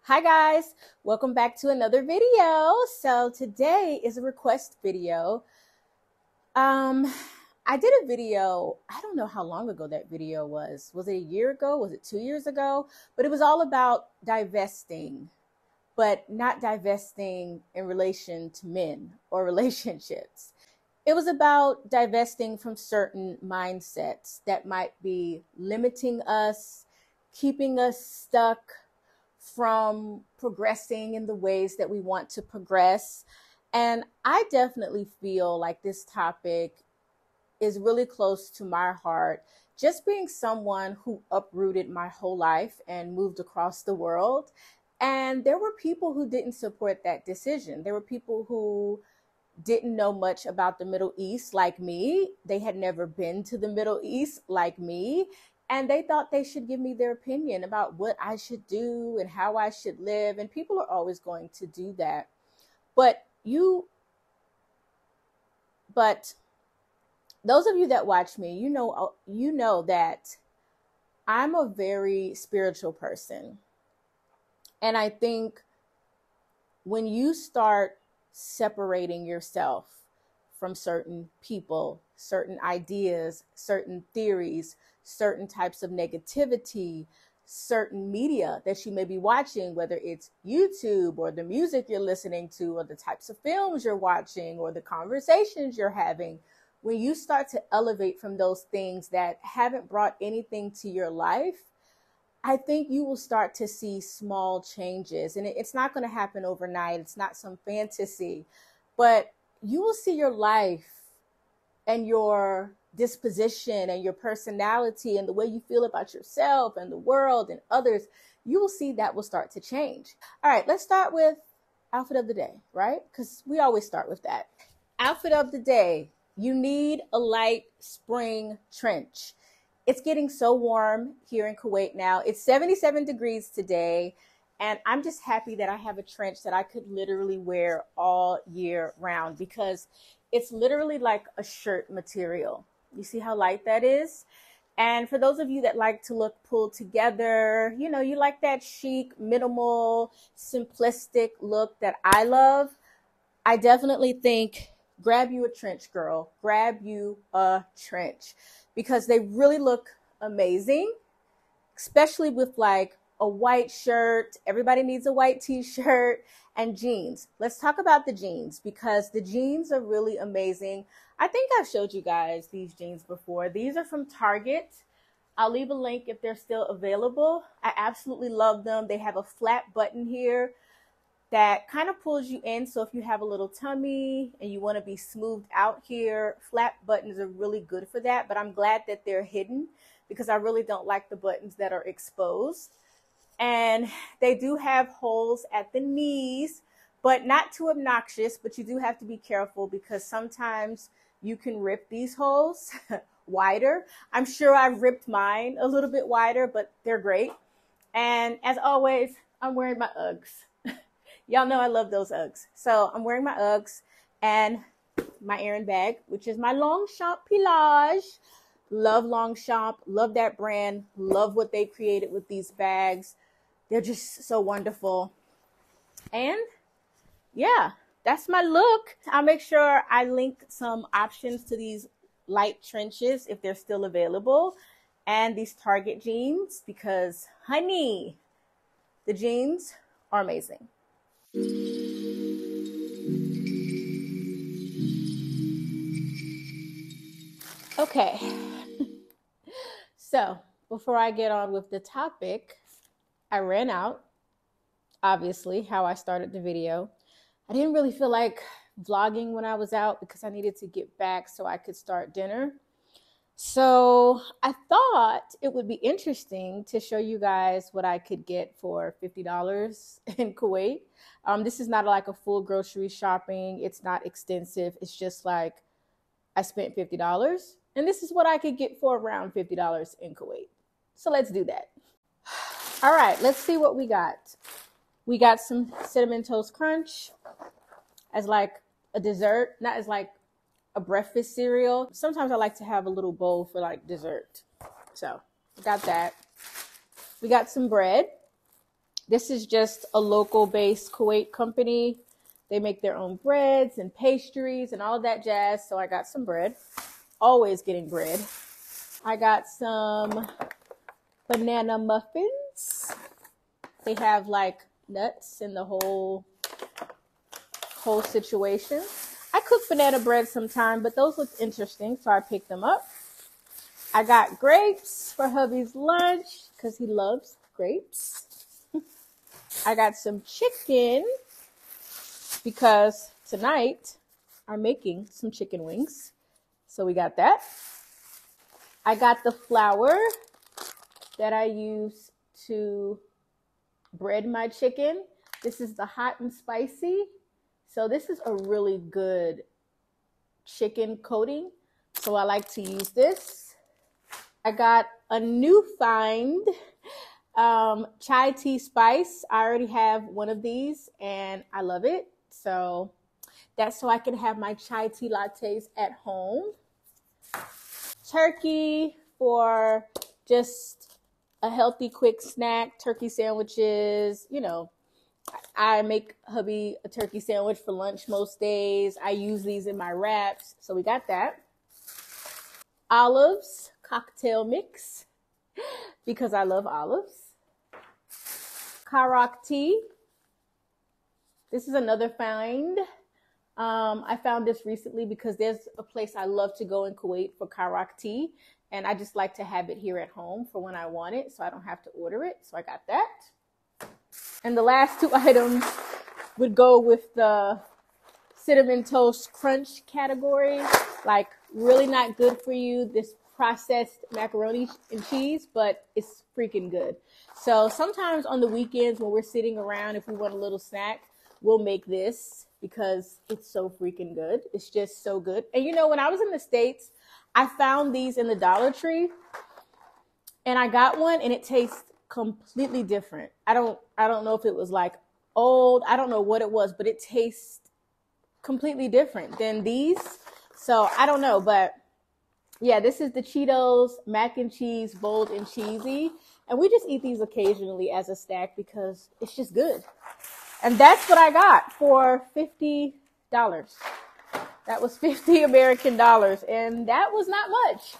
Hi guys, welcome back to another video. So today is a request video. Um, I did a video, I don't know how long ago that video was. Was it a year ago? Was it 2 years ago? But it was all about divesting, but not divesting in relation to men or relationships. It was about divesting from certain mindsets that might be limiting us, keeping us stuck from progressing in the ways that we want to progress. And I definitely feel like this topic is really close to my heart. Just being someone who uprooted my whole life and moved across the world. And there were people who didn't support that decision. There were people who didn't know much about the Middle East like me. They had never been to the Middle East like me. And they thought they should give me their opinion about what I should do and how I should live. And people are always going to do that. But those of you that watch me, you know that I'm a very spiritual person. And I think when you start separating yourself from certain people, certain ideas, certain theories, certain types of negativity, certain media that you may be watching, whether it's YouTube or the music you're listening to or the types of films you're watching or the conversations you're having, when you start to elevate from those things that haven't brought anything to your life, I think you will start to see small changes. And it's not going to happen overnight. It's not some fantasy, but you will see your life and your disposition and your personality and the way you feel about yourself and the world and others. You will see that will start to change. All right, let's start with outfit of the day, right? Because we always start with that. Outfit of the day. You need a light spring trench. It's getting so warm here in Kuwait now. It's 77 degrees today, and I'm just happy that I have a trench that I could literally wear all year round because it's literally like a shirt material. You see how light that is? And for those of you that like to look pulled together, you like that chic, minimal, simplistic look that I love, I definitely think grab you a trench, girl. Grab you a trench because they really look amazing, especially with like a white shirt. Everybody needs a white t-shirt and jeans. Let's talk about the jeans because the jeans are really amazing. I think I've showed you guys these jeans before. These are from Target. I'll leave a link if they're still available. I absolutely love them. They have a flat button here that kind of pulls you in. So if you have a little tummy and you want to be smoothed out here, flat buttons are really good for that. But I'm glad that they're hidden because I really don't like the buttons that are exposed. And they do have holes at the knees, but not too obnoxious. But you do have to be careful because sometimes you can rip these holes wider. I'm sure I've ripped mine a little bit wider, but they're great. And as always, I'm wearing my Uggs. Y'all know I love those Uggs. So I'm wearing my Uggs and my Erin bag, which is my Longchamp Pilage. Love Longchamp. Love that brand. Love what they created with these bags. They're just so wonderful. And yeah, that's my look. I'll make sure I link some options to these light trenches if they're still available. And these Target jeans because, honey, the jeans are amazing. Okay, so before I get on with the topic, I ran out, obviously, how I started the video. I didn't really feel like vlogging when I was out because I needed to get back so I could start dinner. So I thought it would be interesting to show you guys what I could get for $50 in Kuwait. This is not like a full grocery shopping. It's not extensive. It's just like I spent $50 and this is what I could get for around $50 in Kuwait. So let's do that. All right, let's see what we got. We got some Cinnamon Toast Crunch as like a dessert, not as like a breakfast cereal. Sometimes I like to have a little bowl for like dessert. So got that. We got some bread. This is just a local based Kuwait company. They make their own breads and pastries and all that jazz. So I got some bread. Always getting bread. I got some banana muffins. They have like nuts in the whole situation. I cook banana bread sometime, but those look interesting, so I picked them up. I got grapes for hubby's lunch because he loves grapes. I got some chicken because tonight I'm making some chicken wings. So we got that. I got the flour that I use to bread my chicken. This is the hot and spicy. So this is a really good chicken coating. So I like to use this. I got a new find chai tea spice. I already have one of these and I love it. So that's so I can have my chai tea lattes at home. Turkey for just a healthy, quick snack. Turkey sandwiches, you know. I make hubby a turkey sandwich for lunch most days. I use these in my wraps. So we got that. Olives, cocktail mix, because I love olives. Karak tea. This is another find. I found this recently because there's a place I love to go in Kuwait for Karak tea. And I just like to have it here at home for when I want it, so I don't have to order it. So I got that. And the last two items would go with the cinnamon toast crunch category. Like, really not good for you, this processed macaroni and cheese, but it's freaking good. So sometimes on the weekends when we're sitting around, if we want a little snack, we'll make this because it's so freaking good. It's just so good. And you know, when I was in the States, I found these in the Dollar Tree and I got one and it tastes completely different. I don't know if it was like old. I don't know what it was, but it tastes completely different than these. So I don't know, but yeah, this is the Cheetos mac and cheese, bold and cheesy. And we just eat these occasionally as a snack because it's just good. And that's what I got for $50. That was 50 American dollars. And that was not much.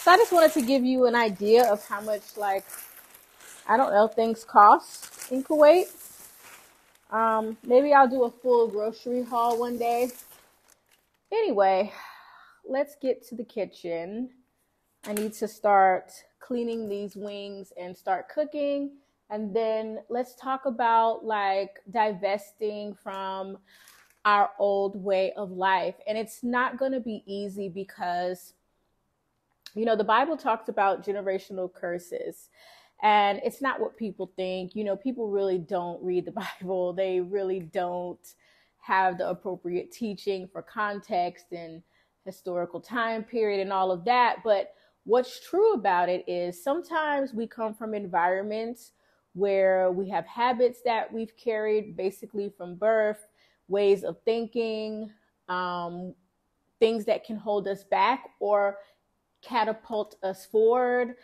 So I just wanted to give you an idea of how much, like, I don't know, things cost in Kuwait. Maybe I'll do a full grocery haul one day. Anyway, let's get to the kitchen. I need to start cleaning these wings and start cooking. And then let's talk about like divesting from our old way of life. And it's not going to be easy because, you know, the Bible talks about generational curses. And it's not what people think. You know, people really don't read the Bible. They really don't have the appropriate teaching for context and historical time period and all of that. But what's true about it is sometimes we come from environments where we have habits that we've carried basically from birth, ways of thinking, things that can hold us back or catapult us forward.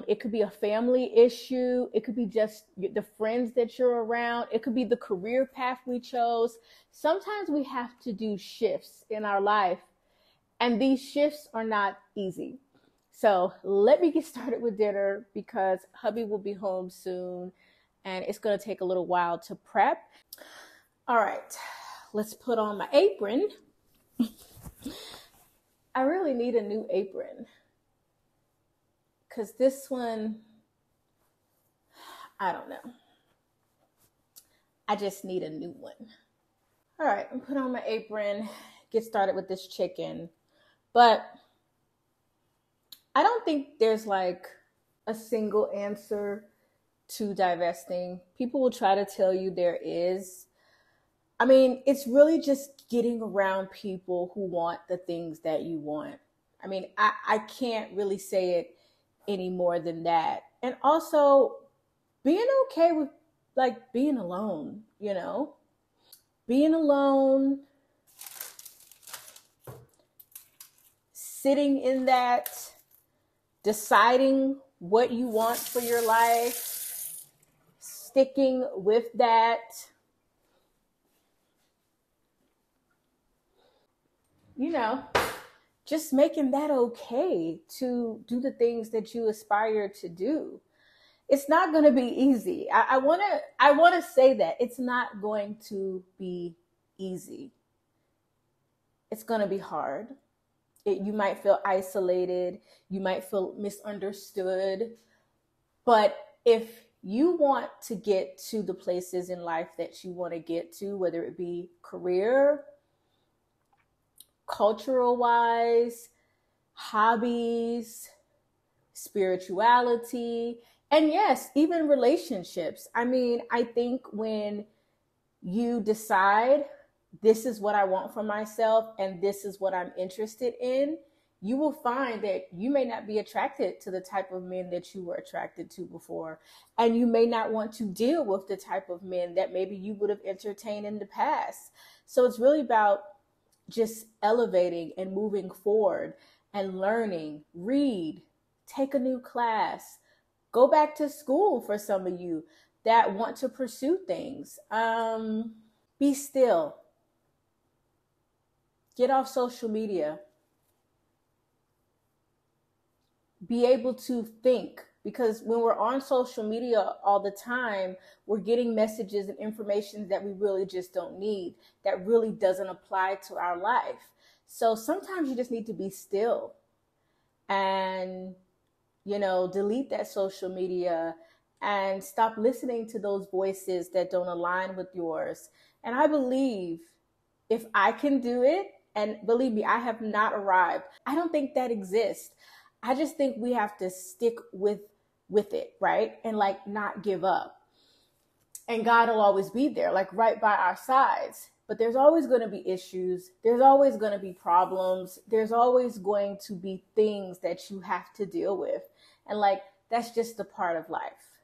It could be a family issue. It could be just the friends that you're around. It could be the career path we chose. Sometimes we have to do shifts in our life, and these shifts are not easy. So let me get started with dinner because hubby will be home soon, and it's going to take a little while to prep. All right, let's put on my apron. I really need a new apron. Because this one, I don't know. I just need a new one. All right, I'm put on my apron, get started with this chicken. But I don't think there's like a single answer to divesting. People will try to tell you there is. I mean, it's really just getting around people who want the things that you want. I mean, I can't really say it any more than that. And also being okay with like being alone, you know, being alone, sitting in that, deciding what you want for your life. sticking with that, you know, just making that okay to do the things that you aspire to do. It's not going to be easy. I want to say that it's not going to be easy. It's going to be hard. You might feel isolated. You might feel misunderstood. But if you want to get to the places in life that you want to get to, whether it be career, cultural wise, hobbies, spirituality, and yes, even relationships. I mean, I think when you decide this is what I want for myself and this is what I'm interested in, you will find that you may not be attracted to the type of men that you were attracted to before. And you may not want to deal with the type of men that maybe you would have entertained in the past. So it's really about just elevating and moving forward and learning, read, take a new class, go back to school for some of you that want to pursue things. Be still. Get off social media. Be able to think, because when we're on social media all the time, we're getting messages and information that we really just don't need, that really doesn't apply to our life. So sometimes you just need to be still and, delete that social media and stop listening to those voices that don't align with yours. And I believe if I can do it, and believe me, I have not arrived. I don't think that exists. I just think we have to stick with it, right? And not give up. And God will always be there, right by our sides. But there's always going to be issues. There's always going to be problems. There's always going to be things that you have to deal with. And that's just a part of life.